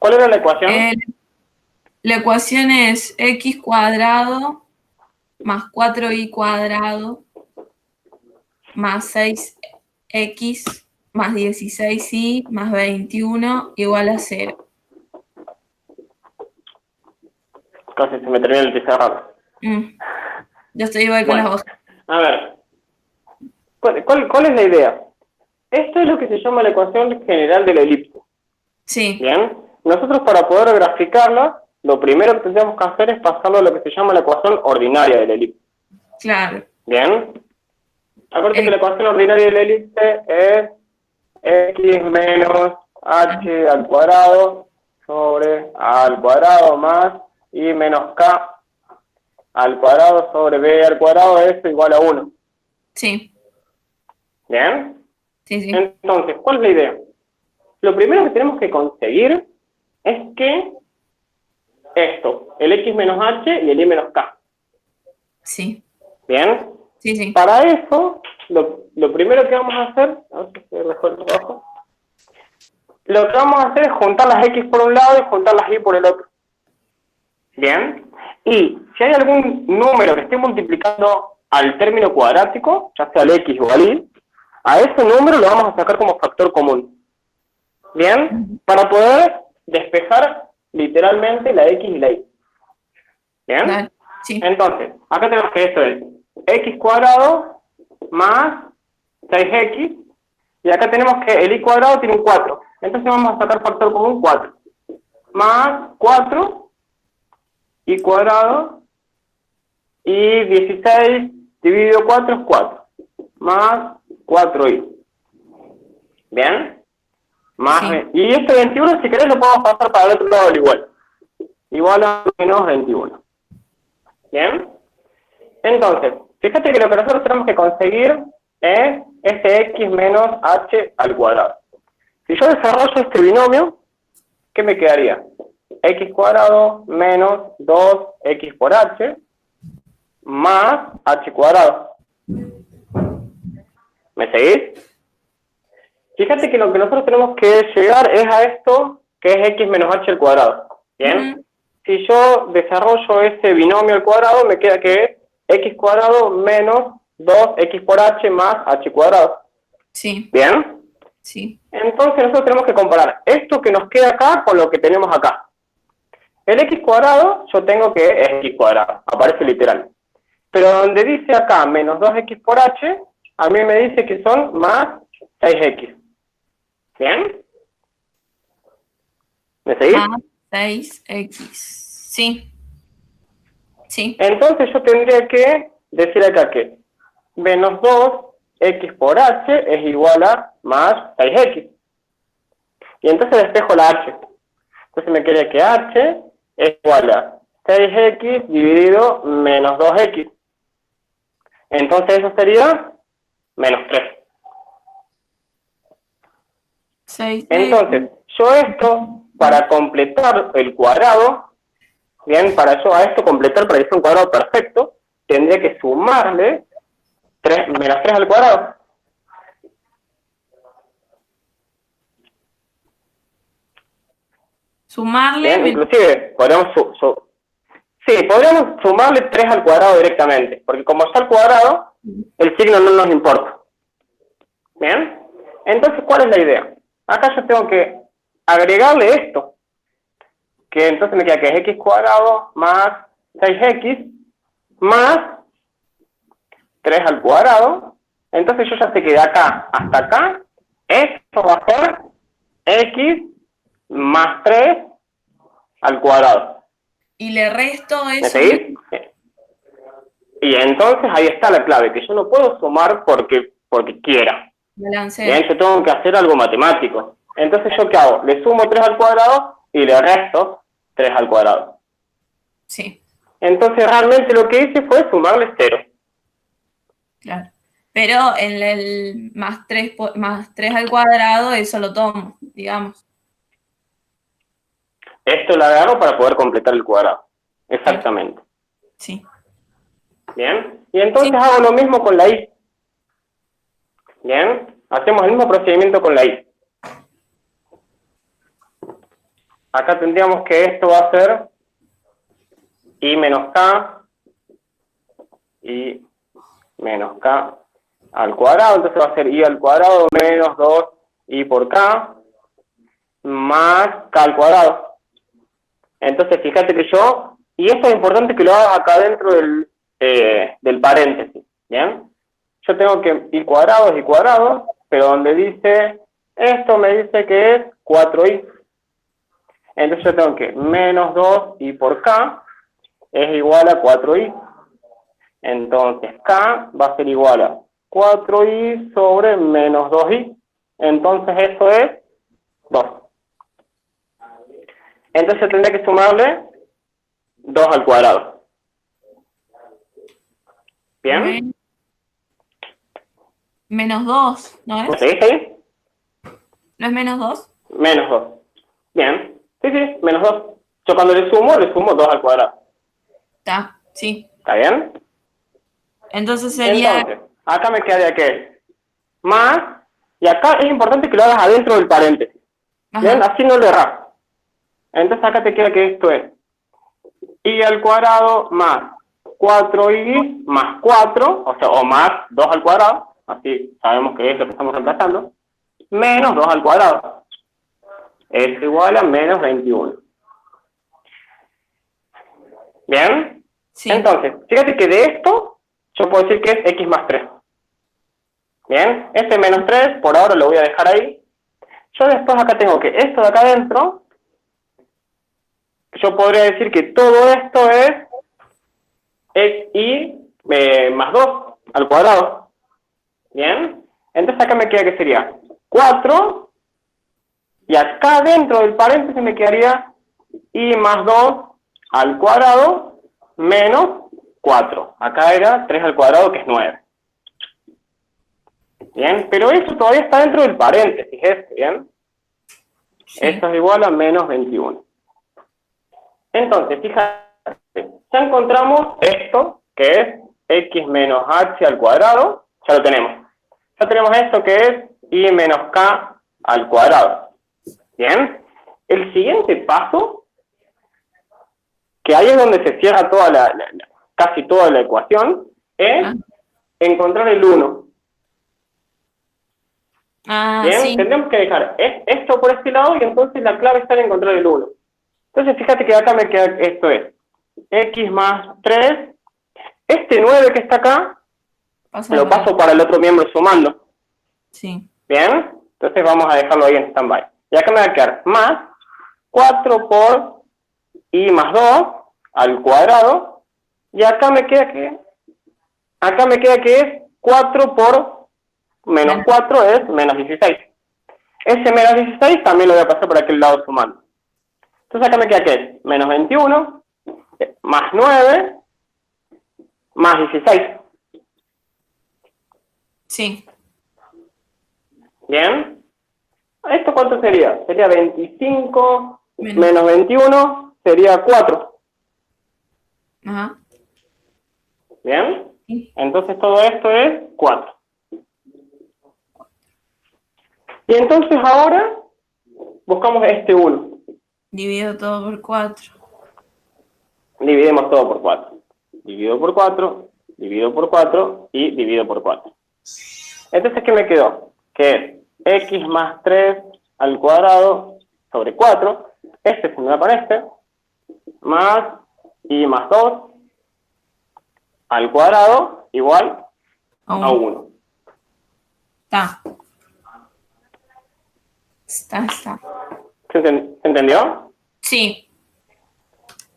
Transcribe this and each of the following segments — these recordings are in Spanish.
¿Cuál era la ecuación? La ecuación es x cuadrado más 4y cuadrado más 6x más 16y más 21 igual a 0. Casi se me termina el pizarrón. Yo estoy igual con las hojas. A ver, ¿cuál es la idea? Esto es lo que se llama la ecuación general de la elipse. Sí. Bien, nosotros para poder graficarla, lo primero que tendríamos que hacer es pasarlo a lo que se llama la ecuación ordinaria de la elipse. Claro. Bien, acuérdate que la ecuación ordinaria de la elipse es x menos h al cuadrado sobre a al cuadrado más y menos k al cuadrado sobre b al cuadrado, eso igual a 1. Sí. ¿Bien? Sí, sí. Entonces, ¿cuál es la idea? Lo primero que tenemos que conseguir es que esto, el x menos h y el y menos k. Sí. ¿Bien? Sí, sí. Para eso, lo primero que vamos a hacer, a ver si se mejor el trabajo. Lo que vamos a hacer es juntar las x por un lado y juntar las y por el otro. ¿Bien? Y si hay algún número que esté multiplicando al término cuadrático, ya sea el x o el y, a ese número lo vamos a sacar como factor común. ¿Bien? Para poder despejar literalmente la x y la y. ¿Bien? Dale. Sí. Entonces, acá tenemos que esto es x cuadrado más 6x, y acá tenemos que el y cuadrado tiene un 4. Entonces vamos a sacar factor común 4. Más 4 y cuadrado, y 16 dividido 4 es 4. Más 4y. ¿Bien? Más Sí. y este 21, si querés, lo podemos pasar para el otro lado del igual. Igual a menos 21. ¿Bien? Entonces, fíjate que lo que nosotros tenemos que conseguir es este x menos h al cuadrado. Si yo desarrollo este binomio, ¿qué me quedaría? X cuadrado menos 2x por h más h cuadrado. ¿Me seguís? Fíjate que lo que nosotros tenemos que llegar es a esto, que es x menos h al cuadrado. ¿Bien? Si yo desarrollo ese binomio al cuadrado, me queda que es x cuadrado menos 2x por h más h cuadrado. Sí. ¿Bien? Sí. Entonces nosotros tenemos que comparar esto que nos queda acá con lo que tenemos acá. El x cuadrado, yo tengo que es x cuadrado, aparece literal. Pero donde dice acá menos 2x por h, a mí me dice que son más 6x. ¿Bien? ¿Me seguís? Más 6x. Sí. Sí. Entonces yo tendría que decir acá que menos 2x por h es igual a más 6x. Y entonces despejo la h. Entonces me queda que h es igual a 6x dividido menos 2x. Entonces eso sería menos 3. 6x. Entonces, yo esto, para completar el cuadrado, bien, para yo a esto completar para que sea un cuadrado perfecto, tendría que sumarle menos 3 al cuadrado. Sumarle. Bien, inclusive, podríamos podríamos sumarle 3 al cuadrado directamente, porque como está al cuadrado, el signo no nos importa. Bien, entonces, ¿cuál es la idea? Acá yo tengo que agregarle esto, que entonces me queda que es x cuadrado más 6x más 3 al cuadrado. Entonces yo ya sé que de acá hasta acá, esto va a ser x más 3 al cuadrado. Y le resto eso. ¿Me seguís? Y entonces ahí está la clave, que yo no puedo sumar porque quiera. Balanceo. Bien, yo tengo que hacer algo matemático. Entonces yo ¿qué hago? Le sumo 3 al cuadrado y le resto 3 al cuadrado. Sí. Entonces realmente lo que hice fue sumarle 0. Claro. Pero en el más 3 al cuadrado, eso lo tomo, digamos. Esto lo agarro para poder completar el cuadrado. Exactamente. Sí. Bien. Y entonces Sí. hago lo mismo con la y. Bien. Hacemos el mismo procedimiento con la y. acá tendríamos que esto va a ser I menos K, I menos K al cuadrado, entonces va a ser I al cuadrado menos 2I por K, más K al cuadrado. Entonces, fíjate que yo, y esto es importante que lo hagas acá dentro del paréntesis, ¿bien? Yo tengo que I cuadrado es I cuadrado, pero donde dice, esto me dice que es 4I. Entonces yo tengo que menos 2I por K es igual a 4I. Entonces K va a ser igual a 4I sobre menos 2I. Entonces esto es 2. Entonces tendré que sumarle 2 al cuadrado. ¿Bien? Menos 2, ¿no es? ¿Me seguís ahí? ¿No es menos 2? Menos 2. Bien. Sí, menos 2. Yo cuando le sumo 2 al cuadrado. Está, sí. ¿Está bien? Entonces sería... Entonces, acá me queda de aquel. Más, y acá es importante que lo hagas adentro del paréntesis. ¿Bien? Así no lo erras. Entonces acá te queda que esto es I al cuadrado más 4I más 4, o sea, o más 2 al cuadrado, así sabemos que es lo que estamos reemplazando, menos 2 al cuadrado. Es igual a menos 21. ¿Bien? Sí. Entonces, fíjate que de esto, yo puedo decir que es X más 3. ¿Bien? Este menos 3, por ahora lo voy a dejar ahí. Yo después acá tengo que esto de acá adentro, yo podría decir que todo esto es XI más 2 al cuadrado. ¿Bien? Entonces acá me queda que sería 4, y acá dentro del paréntesis me quedaría I más 2 al cuadrado menos 4. Acá era 3 al cuadrado, que es 9. Bien, pero eso todavía está dentro del paréntesis, ¿bien? Sí. Esto es igual a menos 21. Entonces, fíjate, ya encontramos esto, que es X menos H al cuadrado, ya lo tenemos. Ya tenemos esto que es I menos K al cuadrado. Bien, el siguiente paso, que ahí es donde se cierra toda casi toda la ecuación, es encontrar el 1. Bien, sí. Tendremos que dejar esto por este lado y entonces la clave está en encontrar el 1. Entonces fíjate que acá me queda, esto es X más 3, este 9 que está acá, lo paso para el otro miembro sumando. Sí. Bien, entonces vamos a dejarlo ahí en stand-by. Y acá me va a quedar más 4 por I más 2 al cuadrado, y acá me queda que es 4 por menos 4 es menos 16. Ese menos 16 también lo voy a pasar por aquel lado sumando. Entonces acá me queda que es menos 21, más 9, más 16. Sí. ¿Bien? ¿Esto cuánto sería? Sería 25 menos 21, sería 4. Ajá. ¿Bien? Sí. Entonces todo esto es 4. Y entonces ahora buscamos este 1. Divido todo por 4. Dividimos todo por 4. Divido por 4, divido por 4 y divido por 4. Entonces, ¿qué me quedó? Que es X más 3 al cuadrado sobre 4. Este se me da con este. Más I más 2 al cuadrado igual a 1. Está. ¿Se entendió? Sí.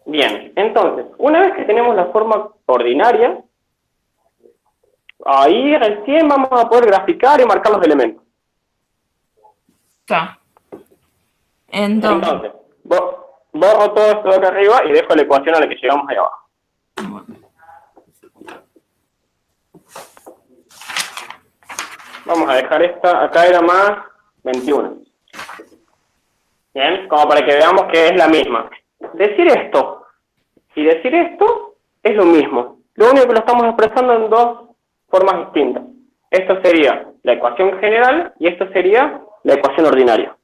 Bien, entonces, una vez que tenemos la forma ordinaria, ahí recién vamos a poder graficar y marcar los elementos. Está. Entonces, borro todo esto de acá arriba y dejo la ecuación a la que llegamos ahí abajo. Bueno. Vamos a dejar esta, acá era más 21. Bien, como para que veamos que es la misma. Decir esto y decir esto es lo mismo. Lo único que lo estamos expresando en dos formas distintas. Esto sería la ecuación general y esto sería la ecuación ordinaria.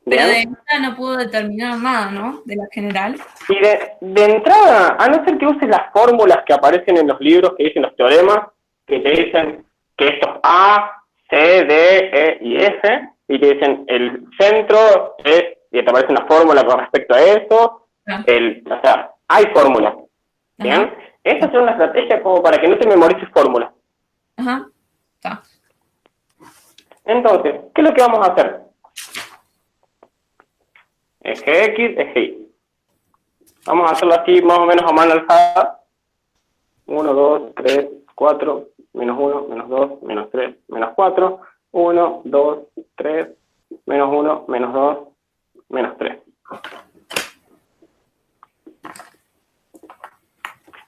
Pero de ¿Bien? esta no puedo determinar nada, ¿no? De la general. Y de entrada, a no ser que uses las fórmulas que aparecen en los libros que dicen los teoremas, que te dicen que esto es A, C, D, E y F, y te dicen el centro es, y te aparece una fórmula con respecto a eso, Ah, o sea, hay fórmulas, ajá, ¿bien? Esta es una estrategia como para que no te memorices fórmulas. ajá, está. Entonces, ¿qué es lo que vamos a hacer? Eje X, eje Y. Vamos a hacerlo así más o menos a mano alzada. 1, 2, 3, 4, menos 1, menos 2, menos 3, menos 4, 1, 2, 3, menos 1, menos 2, menos 3.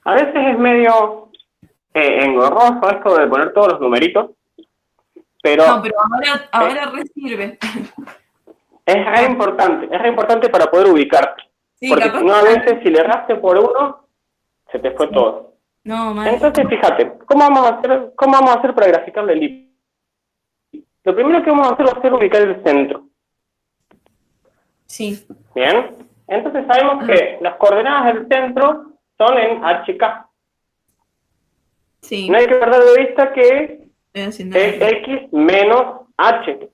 A veces es medio engorroso esto de poner todos los numeritos, pero No, pero ahora re sirve. es importante para poder ubicarte. Sí, Porque capaz si no, a que... veces si le erraste por uno, se te fue Sí. todo. No, mal. Entonces, fíjate, ¿cómo vamos a hacer para graficarle el Y? Lo primero que vamos a hacer va a ser ubicar el centro. Sí. ¿Bien? Entonces sabemos que las coordenadas del centro son en HK. Sí. No hay que perder de vista que Estoy haciendo es X menos H.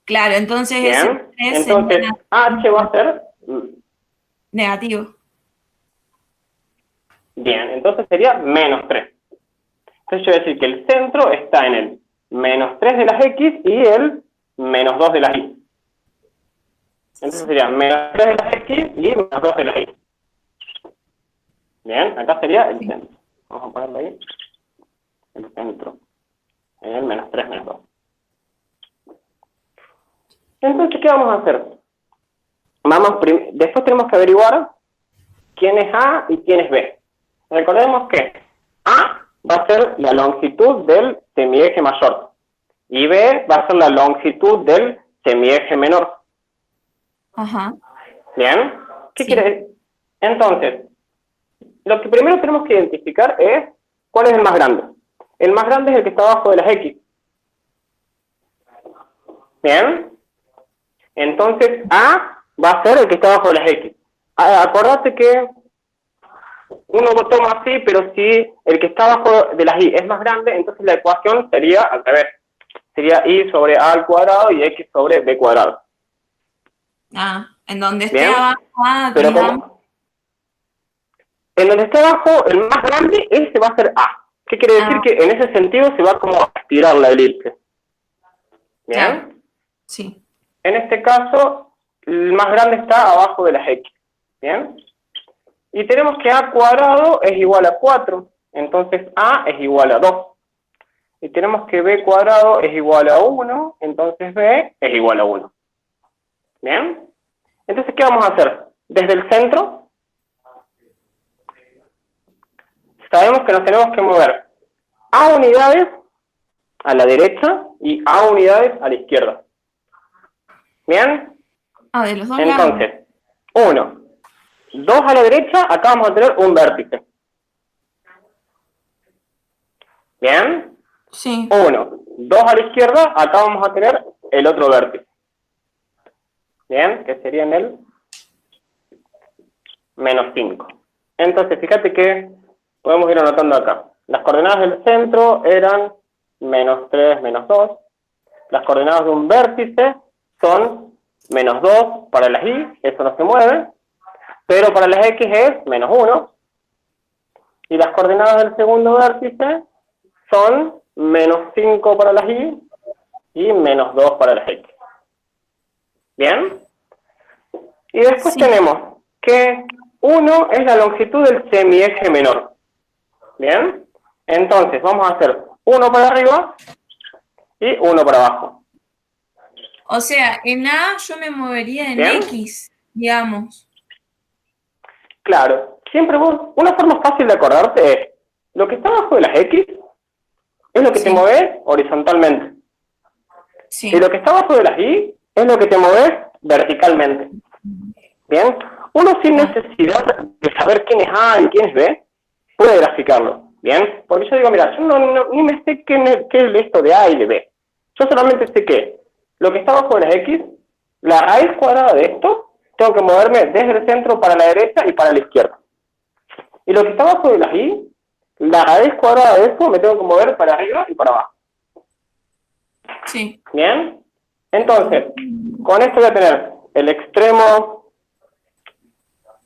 Claro, entonces ese ¿Bien? 3 Entonces, sería H va a ser... negativo. Bien, entonces sería menos 3. Entonces yo voy a decir que el centro está en el menos 3 de las X y el menos 2 de las Y. Entonces sería menos 3 de las X y menos 2 de las Y. Bien, acá sería el centro. Vamos a ponerlo ahí. El centro. En el menos 3, menos 2. Entonces, ¿qué vamos a hacer? Después tenemos que averiguar quién es A y quién es B. Recordemos que A va a ser la longitud del semieje mayor y B va a ser la longitud del semieje menor. Ajá. ¿Bien? ¿Qué Sí. quiere decir? Entonces, lo que primero tenemos que identificar es cuál es el más grande. El más grande es el que está abajo de las X. ¿Bien? Entonces, A va a ser el que está abajo de las X. Acordate que uno lo toma así, pero si el que está abajo de las Y es más grande, entonces la ecuación sería al revés. Sería Y sobre A al cuadrado y X sobre B cuadrado. Ah, en donde esté ¿Bien? abajo A, Pero digamos. en donde está abajo, el más grande, ese va a ser A. ¿Qué quiere decir? Ah, Que en ese sentido se va como a estirar la elipse. ¿Bien? claro. Sí. En este caso, el más grande está abajo de las X. ¿Bien? Y tenemos que A cuadrado es igual a 4. Entonces A es igual a 2. Y tenemos que B cuadrado es igual a 1. Entonces B es igual a 1. ¿Bien? Entonces, ¿qué vamos a hacer? Desde el centro, sabemos que nos tenemos que mover A unidades a la derecha y A unidades a la izquierda. ¿Bien? Ah, de los dos lados. Entonces, 1, 2 a la derecha, acá vamos a tener un vértice. ¿Bien? Sí. 1, 2 a la izquierda, acá vamos a tener el otro vértice. ¿Bien? Que sería en el menos 5. Entonces, fíjate que podemos ir anotando acá. Las coordenadas del centro eran menos 3, menos 2. Las coordenadas de un vértice son menos 2 para las Y, eso no se mueve. Pero para las X es menos 1. Y las coordenadas del segundo vértice son menos 5 para las Y menos 2 para las X. ¿Bien? Y después Sí. tenemos que 1 es la longitud del semieje menor. ¿Bien? Entonces vamos a hacer 1 para arriba y 1 para abajo. O sea, en A yo me movería en ¿Bien? X, digamos. Claro, siempre una forma fácil de acordarte es, lo que está abajo de las X es lo que te Sí. mueve horizontalmente. Sí. Y lo que está abajo de las Y es lo que te mueve verticalmente. ¿Bien? Uno sin necesidad de saber quién es A y quién es B, puede graficarlo. ¿Bien? Porque yo digo, mira, yo ni me sé qué es esto de A y de B. Yo solamente sé que lo que está abajo de las X la raíz cuadrada de esto, tengo que moverme desde el centro para la derecha y para la izquierda. Y lo que está abajo de las y, la raíz cuadrada de esto me tengo que mover para arriba y para abajo. Sí. ¿Bien? Entonces, con esto voy a tener el extremo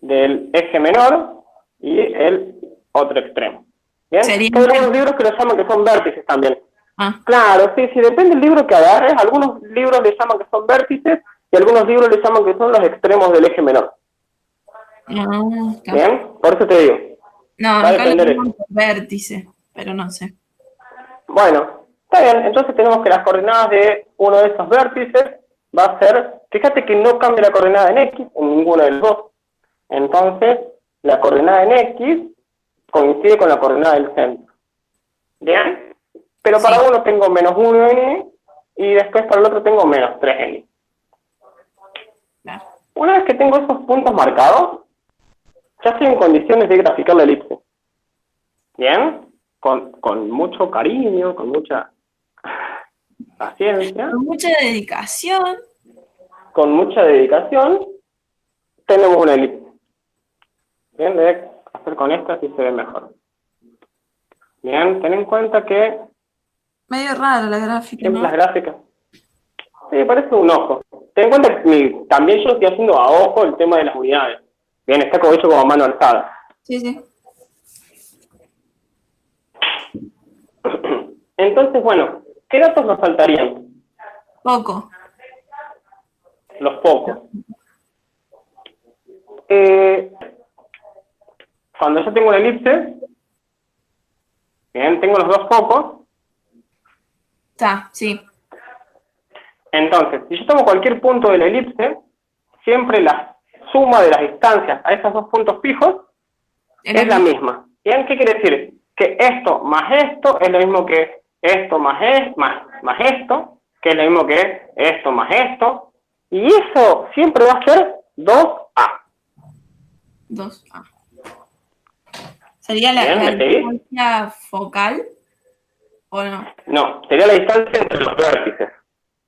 del eje menor y el otro extremo. ¿Bien? Sería Hay algunos libros que lo llaman que son vértices también. Ah, Claro, sí, depende del libro que agarres. Algunos libros le llaman que son vértices y algunos libros le llaman que son los extremos del eje menor. no, acá. ¿Bien? Por eso te digo. No, Va a acá lo depender llaman eso. por vértice, pero no sé. Bueno, está bien. Entonces tenemos que las coordenadas de uno de esos vértices va a ser, fíjate que no cambia la coordenada en X en ninguno de los dos. Entonces, la coordenada en X coincide con la coordenada del centro. ¿Bien? Pero Sí. para uno tengo menos 1 en Y y después para el otro tengo menos 3 en Y. Claro. Una vez que tengo esos puntos marcados, ya estoy en condiciones de graficar la elipse. ¿Bien? Con mucho cariño, con mucha paciencia, Con mucha dedicación. con mucha dedicación, tenemos una elipse. Bien, debe hacer con esta si se ve mejor. Bien, ten en cuenta que Medio rara la gráfica, siempre ¿no? las gráficas, sí, parece un ojo. Ten en cuenta que también yo estoy haciendo a ojo el tema de las unidades. Bien, está como hecho como a mano alzada. Sí, sí. Entonces, bueno, ¿qué datos nos faltarían? Poco. Los pocos. Cuando yo tengo una elipse, bien, tengo los dos focos, Está, sí. entonces, si yo tomo cualquier punto de la elipse, siempre la suma de las distancias a esos dos puntos fijos es la misma. Bien, ¿qué quiere decir? Que esto más esto es lo mismo que esto más esto, que es lo mismo que esto más esto, y eso siempre va a ser 2A. 2A. ¿Sería la Bien, ¿me seguís? distancia focal? ¿O no? No, sería la distancia entre los vértices.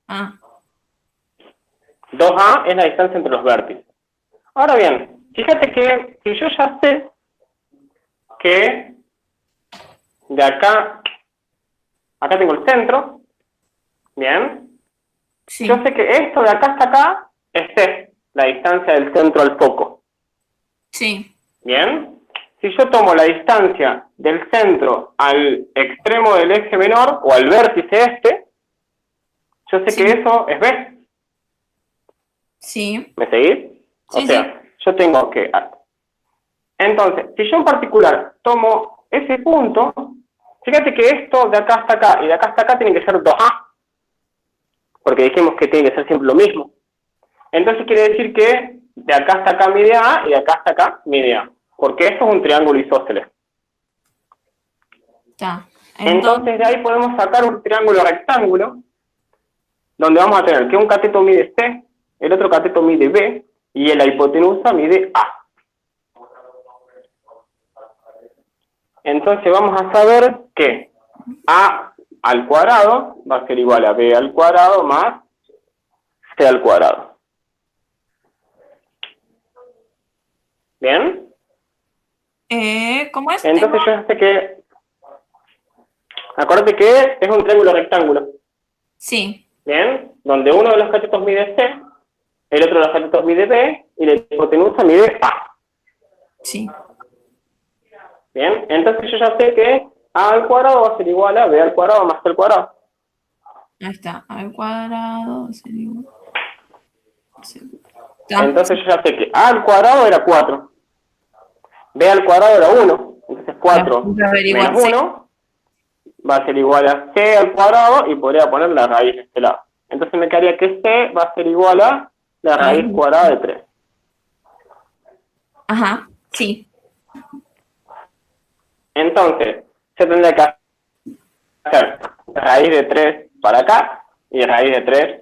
Ah, 2A es la distancia entre los vértices. Ahora bien, fíjate que si yo ya sé que de acá tengo el centro, bien, sí. yo sé que esto de acá hasta acá es la distancia del centro al foco, Sí. bien. Si yo tomo la distancia del centro al extremo del eje menor o al vértice este, yo sé Sí. que eso es B. Sí. ¿Me seguís? O Sí, sea, yo tengo que... Entonces, si yo en particular tomo ese punto, fíjate que esto de acá hasta acá y de acá hasta acá tiene que ser 2A, porque dijimos que tiene que ser siempre lo mismo. Entonces quiere decir que de acá hasta acá mide A y de acá hasta acá mide A, porque esto es un triángulo isósceles. Está. Entonces de ahí podemos sacar un triángulo rectángulo, donde vamos a tener que un cateto mide C, el otro cateto mide B, y la hipotenusa mide A. Entonces vamos a saber que A al cuadrado va a ser igual a B al cuadrado más C al cuadrado. ¿Bien? ¿Cómo es? Entonces yo ya sé que... Acuérdate que es un triángulo rectángulo. Sí. ¿Bien? Donde uno de los catetos mide C, el otro de los catetos mide B, y la hipotenusa mide A. Sí. Bien, entonces yo ya sé que A al cuadrado va a ser igual a B al cuadrado más C al cuadrado. Ahí está. A al cuadrado sería igual. Está. Entonces yo ya sé que A al cuadrado era 4. B al cuadrado era 1. Entonces 4 menos 1 va a ser igual a C al cuadrado y podría poner la raíz de este lado. Entonces me quedaría que C va a ser igual a la raíz cuadrada de 3. Ajá, sí. Entonces, yo tendría que hacer raíz de 3 para acá y raíz de 3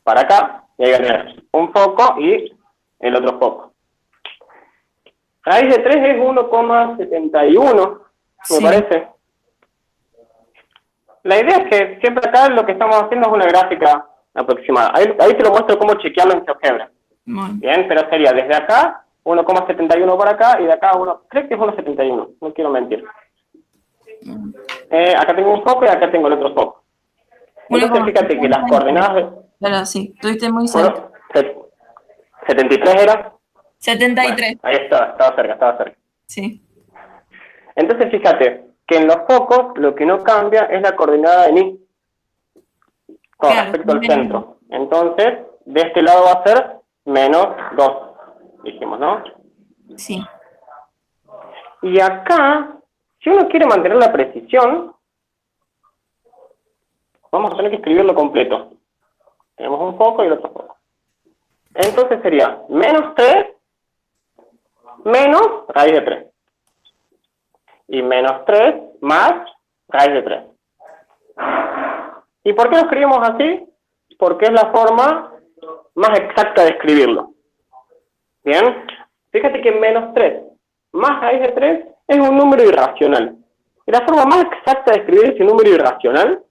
para acá. Y ahí voy a tener un foco y el otro foco. Raíz de 3 es 1,71, me parece. La idea es que siempre acá lo que estamos haciendo es una gráfica aproximada. Ahí te lo muestro cómo chequearlo en GeoGebra. Bueno, Bien, pero sería desde acá 1,71 para acá y de acá creo que es 1,71, no quiero mentir. Acá tengo un foco y acá tengo el otro foco. Entonces fíjate que las coordenadas... Claro, sí, estuviste muy cerca. Bueno, 73 era. 73. Bueno, ahí estaba cerca. Sí. Entonces fíjate que en los focos lo que no cambia es la coordenada de ni con Claro, respecto al centro. Entonces, de este lado va a ser menos 2, dijimos, ¿no? Sí. Y acá, si uno quiere mantener la precisión, vamos a tener que escribirlo completo. Tenemos un foco y el otro foco. Entonces sería menos 3 menos raíz de 3. Y menos 3 más raíz de 3. ¿Y por qué lo escribimos así? Porque es la forma más exacta de escribirlo. ¿Bien? Fíjate que menos 3 más raíz de 3 es un número irracional. Y la forma más exacta de escribir ese número irracional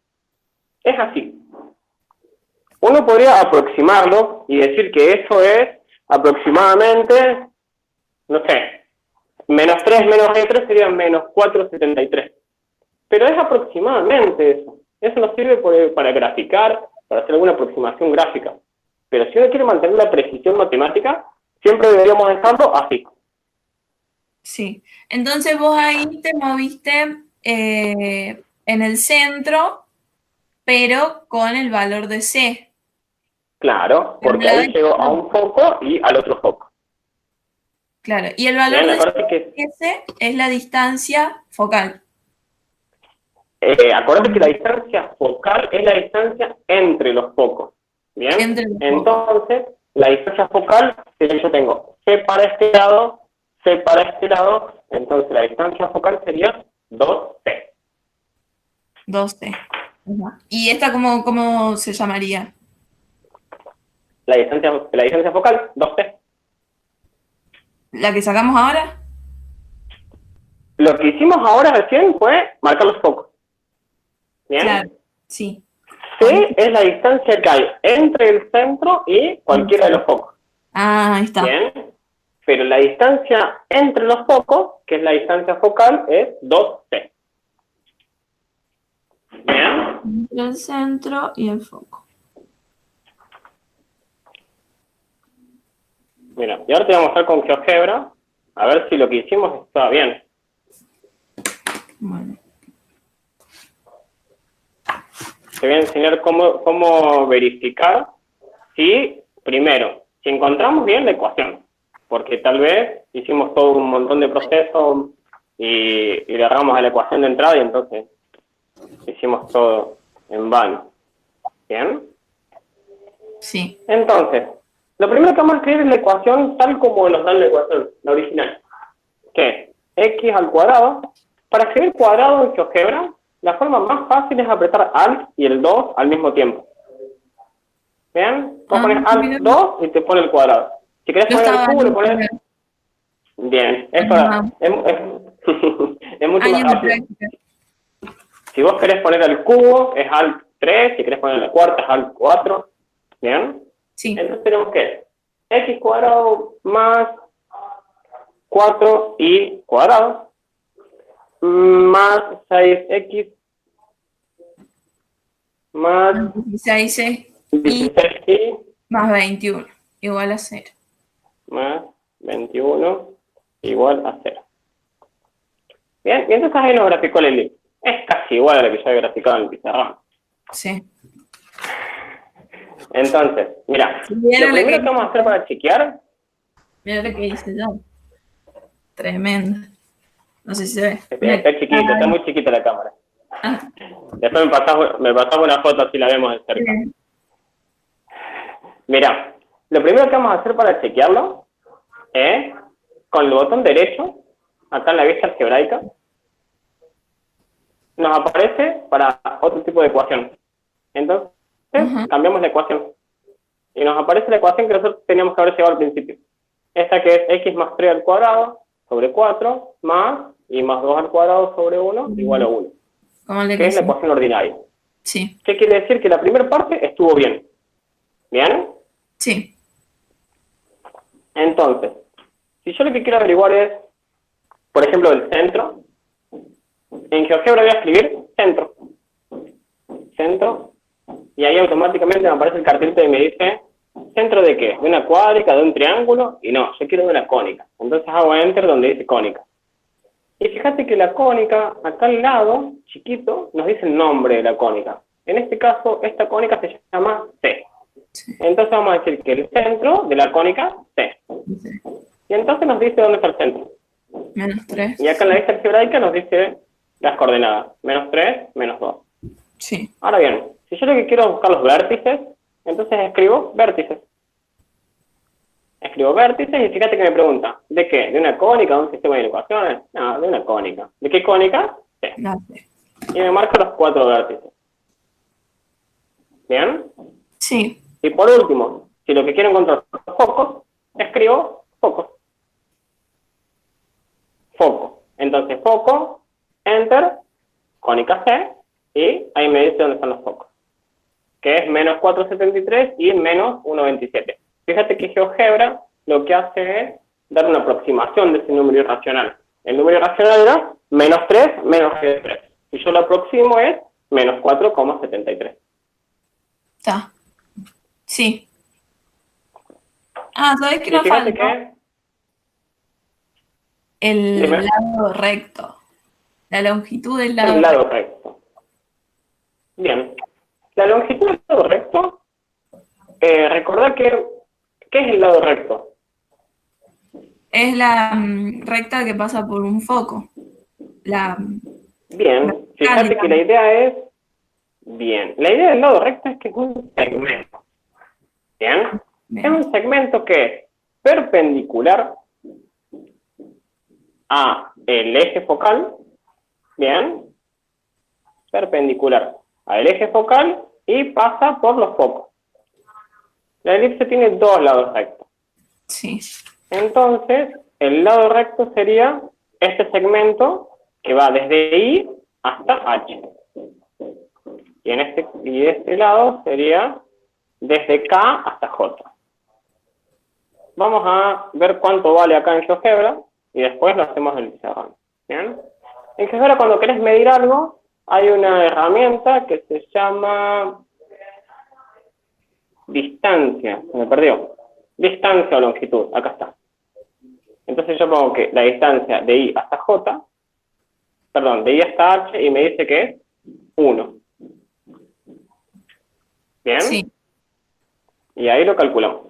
es así. Uno podría aproximarlo y decir que eso es aproximadamente, no sé, menos 3 menos raíz de 3 sería menos 4,73. Pero es aproximadamente eso. Eso nos sirve para graficar, para hacer alguna aproximación gráfica. Pero si uno quiere mantener la precisión matemática, siempre deberíamos dejarlo así. Sí. Entonces vos ahí te moviste en el centro, pero con el valor de C. Claro, porque ahí llego a un foco y al otro foco. Claro, y el valor Bien, de S es la distancia focal. Acuérdate que la distancia focal es la distancia entre los focos. ¿Bien? Entonces, la distancia focal, si yo tengo C para este lado, C para este lado, entonces la distancia focal sería 2C. 2C. ¿Y esta cómo se llamaría? La distancia focal, 2C. ¿La que sacamos ahora? Lo que hicimos ahora recién fue marcar los focos. ¿Bien? Claro, sí. C es la distancia que hay entre el centro y cualquiera de los focos. Ah, ahí está. Bien. Pero la distancia entre los focos, que es la distancia focal, es 2C. Bien. Entre el centro y el foco. Mira, y ahora te voy a mostrar con GeoGebra, a ver si lo que hicimos está bien. Bueno. Te voy a enseñar cómo verificar si, primero, si encontramos bien la ecuación, porque tal vez hicimos todo un montón de procesos y le agarramos a la ecuación de entrada y entonces hicimos todo en vano. ¿Bien? Sí. Entonces, lo primero que vamos a escribir es la ecuación tal como nos dan la ecuación, la original, que es x al cuadrado. Para escribir cuadrado en GeoGebra, la forma más fácil es apretar Alt y el 2 al mismo tiempo. ¿Bien? Vos pones Alt 2 y te pone el cuadrado. Si querés poner el cubo, le pones... Bien, es mucho más rápido. Si vos querés poner el cubo, es Alt 3, si querés poner la cuarta, es Alt 4. ¿Bien? Sí. Entonces tenemos que x cuadrado más 4y cuadrado más 6x más 16y más 21 igual a 0. Más 21 igual a 0. Bien, y entonces ahí nos graficó el elipse. Es casi igual a lo que ya había graficado en el pizarrón. Sí. Entonces, mira, lo primero que vamos a hacer para chequear... Mira lo que hice yo. Tremendo. No sé si se ve. Está chiquito, está muy chiquita la cámara. Ah. Después me pasás una foto así la vemos de cerca. Sí. Mira, lo primero que vamos a hacer para chequearlo es, con el botón derecho, acá en la vista algebraica, nos aparece para otro tipo de ecuación. Entonces, cambiamos la ecuación. Y nos aparece la ecuación que nosotros teníamos que haber llevado al principio. Esta que es x más 3 al cuadrado sobre 4 más y más 2 al cuadrado sobre 1 igual a 1. Que es la ecuación ordinaria. Sí. ¿Qué quiere decir? Que la primera parte estuvo bien. ¿Bien? Sí. Entonces, si yo lo que quiero averiguar es, por ejemplo, el centro, en GeoGebra voy a escribir centro. Centro. Y ahí automáticamente me aparece el cartelito y me dice, ¿centro de qué? ¿De una cuádrica, de un triángulo? Y no, yo quiero de una cónica. Entonces hago enter donde dice cónica. Y fíjate que la cónica, acá al lado, chiquito, nos dice el nombre de la cónica. En este caso, esta cónica se llama C. Entonces vamos a decir que el centro de la cónica C. Y entonces nos dice dónde está el centro. -3. Y acá en la lista algebraica nos dice las coordenadas. -3, -2. Sí. Ahora bien, si yo lo que quiero es buscar los vértices, entonces escribo vértices. Escribo vértices y fíjate que me pregunta, ¿de qué? ¿De una cónica? ¿De un sistema de ecuaciones? No, de una cónica. ¿De qué cónica? Sí. Y me marca los 4 vértices. ¿Bien? Sí. Y por último, si lo que quiero encontrar son los focos, escribo focos. Foco. Entonces, foco, enter, cónica C, y ahí me dice dónde están los focos. Que es -473 y -1,27. Fíjate que GeoGebra lo que hace es dar una aproximación de ese número irracional. El número irracional era -3 menos -3. Si yo lo aproximo es -4,73. Está. Sí. Ah, ¿sabes qué Y nos fíjate falta? que... El Dime. lado recto. La longitud del lado El recto. lado recto. Bien. La longitud del lado recto, recordá que... ¿Qué es el lado recto? Es la recta que pasa por un foco. La Bien. Fíjate que la idea es... Bien. La idea del lado recto es que es un segmento. Bien. Es un segmento que es perpendicular a el eje focal, bien, perpendicular al eje focal y pasa por los focos. La elipse tiene 2 lados rectos. Sí. Entonces, el lado recto sería este segmento que va desde I hasta H. Y este lado sería desde K hasta J. Vamos a ver cuánto vale acá en GeoGebra y después lo hacemos en el pizarrón. ¿Bien? En GeoGebra, cuando querés medir algo, hay una herramienta que se llama distancia. Se me perdió. Distancia o longitud. Acá está. Entonces yo pongo que la distancia de I hasta J, perdón, de I hasta H, y me dice que es 1. ¿Bien? Sí. Y ahí lo calculamos.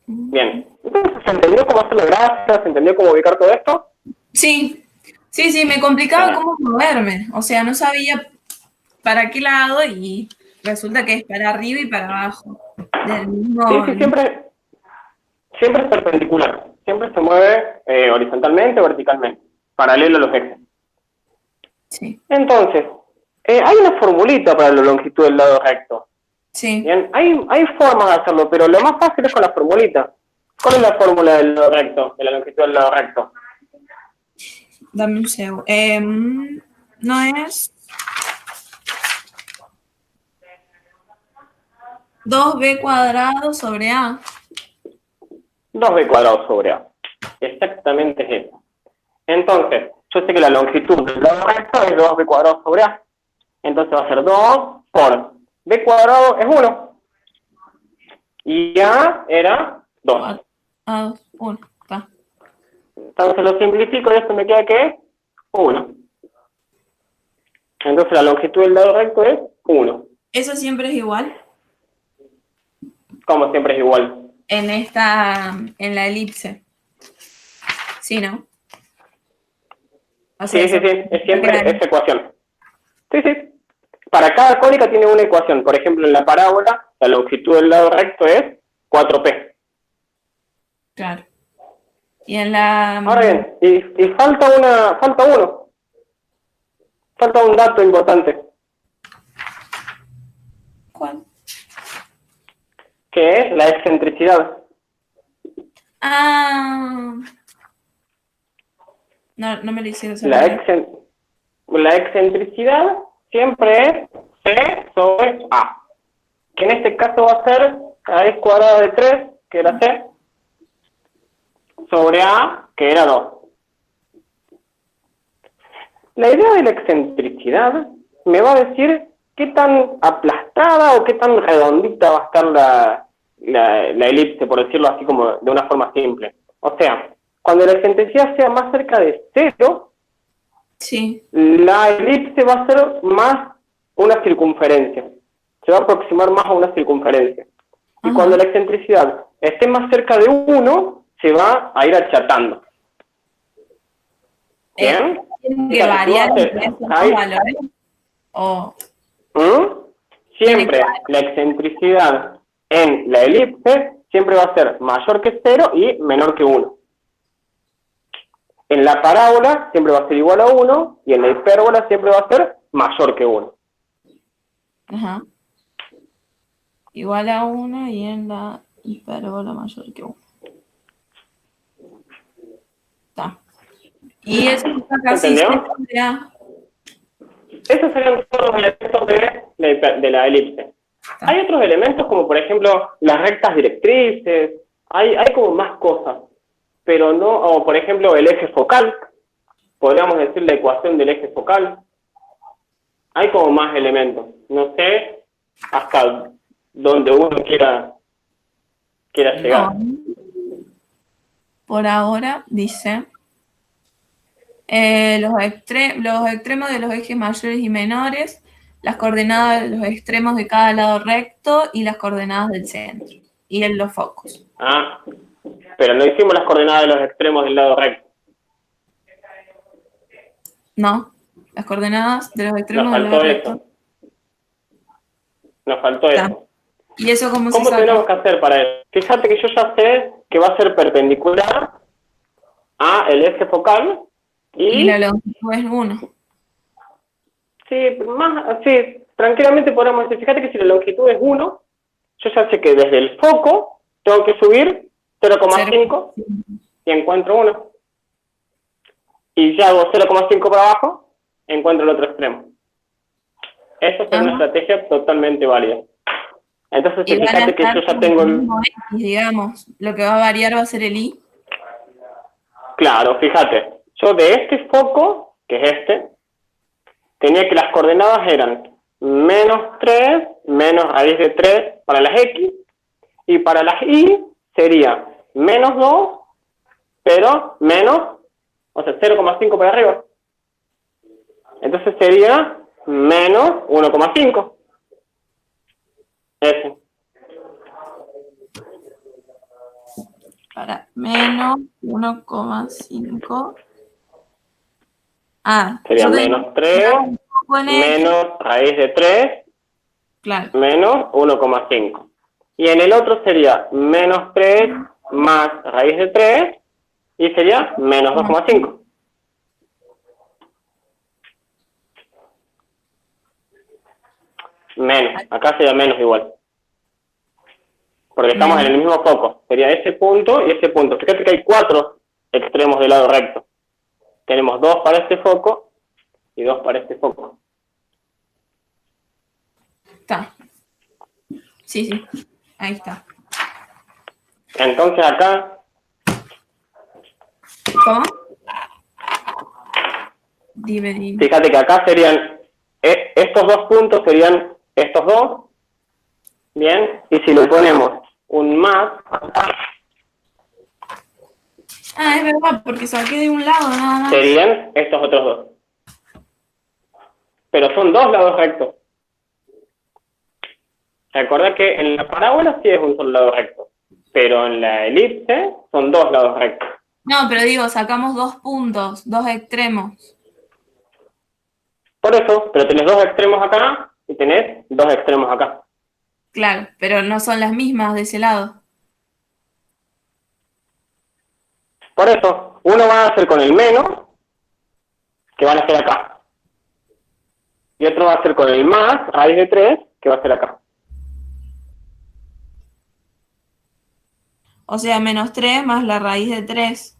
Bien. Entonces, ¿se entendió cómo hacer la gráfica? ¿Se entendió cómo ubicar todo esto? Sí. Sí, me complicaba cómo moverme. O sea, no sabía para qué lado y resulta que es para arriba y para abajo. Del mismo... Sí, siempre es perpendicular. Siempre se mueve horizontalmente o verticalmente, paralelo a los ejes. Sí. Entonces, hay una formulita para la longitud del lado recto. Sí. Bien, hay formas de hacerlo, pero lo más fácil es con la formulita. ¿Cuál es la fórmula del lado recto, de la longitud del lado recto? Dame un segundo. No es 2b cuadrado sobre a. 2b cuadrado sobre a. Exactamente es eso. Entonces, yo sé que la longitud del lado recto es 2b cuadrado sobre a. Entonces va a ser 2 por b cuadrado es 1. Y a era 2. A, 1. Está. Entonces lo simplifico y esto me queda que 1. Entonces la longitud del lado recto es 1. ¿Eso siempre es igual? Como siempre es igual. En la elipse. Sí, ¿no? O sea, Sí, es siempre esa ecuación. Sí. Para cada cónica tiene una ecuación. Por ejemplo, en la parábola, la longitud del lado recto es 4p. Claro. Y en la... Ahora bien, y falta uno. Falta un dato importante. ¿Cuál? Que es la excentricidad. Ah... No me lo hicieron saber. La excentricidad siempre es C sobre A, que en este caso va a ser raíz cuadrada de 3, que era C, sobre A, que era 2. La idea de la excentricidad me va a decir qué tan aplastada o qué tan redondita va a estar la elipse, por decirlo así como de una forma simple. O sea, cuando la excentricidad sea más cerca de 0, Sí. la elipse va a ser más una circunferencia. Se va a aproximar más a una circunferencia. Y Ajá. cuando la excentricidad esté más cerca de 1, se va a ir achatando. ¿Bien? ¿Tiene que Fíjate, tú variar haces entre esos dos raíz. valores? ¿O tiene que Siempre la excentricidad en la elipse siempre va a ser mayor que 0 y menor que 1. En la parábola siempre va a ser igual a 1 y en la hipérbola siempre va a ser mayor que 1. Ajá. Igual a 1 y en la hipérbola mayor que 1. Está. Y eso está ¿Se casi entendió? cerca de A. Esos serían todos los elementos de la elipse. Está. Hay otros elementos como por ejemplo las rectas directrices, hay como más cosas, pero no, o por ejemplo el eje focal, podríamos decir la ecuación del eje focal. Hay como más elementos. No sé hasta donde uno quiera llegar. No. Por ahora dice los extremos de los ejes mayores y menores, las coordenadas de los extremos de cada lado recto y las coordenadas del centro. Y en los focos. Ah, pero no hicimos las coordenadas de los extremos del lado recto. No, las coordenadas de los Nos extremos del lado faltó recto. eso. Nos faltó Está. eso. ¿Y eso cómo se ¿Cómo saca? tenemos que hacer para eso? Fíjate que yo ya sé que va a ser perpendicular a el eje focal Y la y longitud es 1. sí, tranquilamente podemos decir, fíjate que si la longitud es 1, yo ya sé que desde el foco tengo que subir 0,5 y encuentro 1. Y ya hago 0,5 para abajo, encuentro el otro extremo. Esa es una estrategia totalmente válida. Entonces, Y van a fíjate que estar yo ya con tengo el el... mismo X, digamos. Lo que va a variar va a ser el I. Claro, fíjate, yo de este foco, que es este, tenía que las coordenadas eran -3, menos raíz de 3 para las X, y para las Y sería -2, pero menos, o sea, 0,5 para arriba. Entonces sería menos 1,5. Ese. Para menos 1,5. Ah, Sería yo tengo menos 3, un poco en X. menos raíz de 3, Claro. menos 1,5. Y en el otro sería menos 3 más raíz de 3 y sería menos 2,5. Menos, acá sería menos igual. Porque estamos en el mismo foco. Sería ese punto y ese punto. Fíjate que hay 4 extremos del lado recto. Tenemos 2 para este foco y 2 para este foco. Está. Sí, sí. Ahí está. Entonces acá... ¿Cómo? Dime. Fíjate que acá serían... estos 2 puntos serían estos 2. Bien. Y si le ponemos un más... Ah, es verdad, porque saqué de un lado nada más. serían estos otros 2. Pero son 2 lados rectos. Recuerda que en la parábola sí es un solo lado recto, pero en la elipse son 2 lados rectos. No, pero digo, sacamos 2 puntos, 2 extremos. Por eso, pero tenés 2 extremos acá y tenés 2 extremos acá. Claro, pero no son las mismas de ese lado. Por eso, uno va a ser con el menos, que van a ser acá. Y otro va a ser con el más, raíz de 3, que va a ser acá. O sea, -3 más la raíz de 3.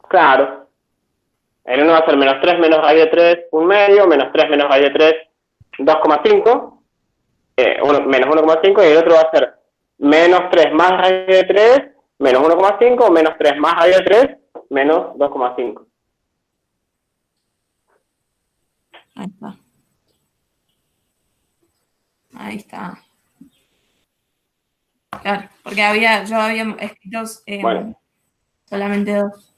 Claro. El 1 va a ser menos 3 menos raíz de 3, 1 medio, menos 3 menos raíz de 3, 2,5, menos 1,5, y el otro va a ser menos 3 más raíz de 3, menos 1,5, menos 3 más raíz de 3, menos 2,5. Ahí está. Ahí está. Claro, porque yo había escrito Bueno. solamente 2.